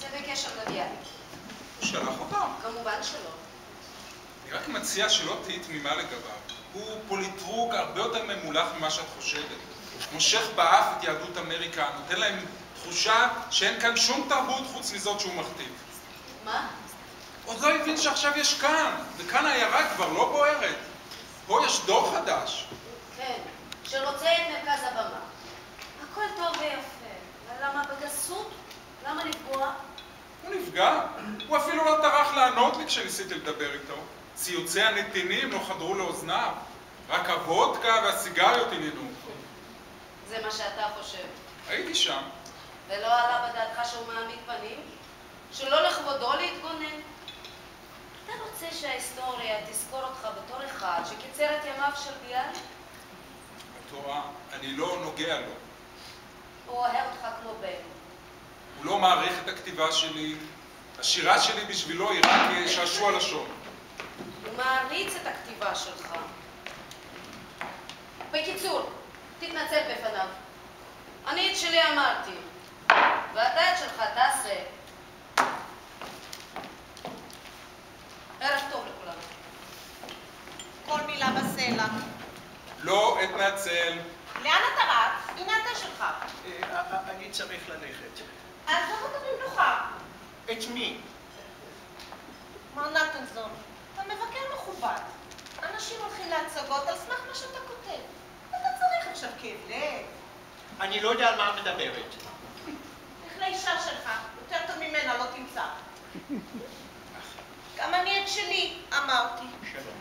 זה בקשר לביאליק. הוא שלח אותה? כמובן שלא. אני רק מציע שלא תהיי תמימה לגביו. הוא פוליטרוק הרבה יותר ממולח ממה שאת חושבת. מושך באף את יהדות אמריקה, נותן להם תחושה שאין כאן שום תרבות חוץ מזאת שהוא מכתיב. מה? עוד לא הבין שעכשיו יש כאן, וכאן העיירה כבר לא בוערת. פה יש דור חדש. כן, שרוצה את מרכז הבמה. הכל טוב ויפה. אבל למה בגסות? למה לפגוע? הוא נפגע. הוא אפילו לא טרח לענות לי כשניסיתי לדבר איתו. ציוצי הנתינים לא חדרו לאוזניו. רק הוודקה והסיגריות עניינו אותו. זה מה שאתה חושב. הייתי שם. ולא עלה בדעתך שהוא מעמיד פנים? שלא לכבודו להתגונן? אתה רוצה שההיסטוריה תזכור אותך בתור אחד שקיצר את ימיו של ביאליק? את טועה, אני לא נוגע לו. הוא אוהב אותך כמו בן. הוא לא מעריך את הכתיבה שלי. השירה שלי בשבילו היא רק שעשוע לשון. הוא מעריץ את הכתיבה שלך. בקיצור, תתנצל בפניו. אני את שלי אמרתי, ואתה את שלך תעשה. ערב טוב לכולם. כל מילה בסלע. לא אתנצל. לאן אתה רץ? הנה התה שלך. אני צריך ללכת. אז לא אתה במנוחה. את מי? מר נתנזון, אתה מבקר מכובד. אנשים הולכים להצגות על סמך מה שאתה כותב. אתה צריך עכשיו כאב לב. אני לא יודע על מה את מדברת. לך לאישה שלך, יותר טוב ממנה לא תמצא. גם אני את שלי אמרתי. שלום.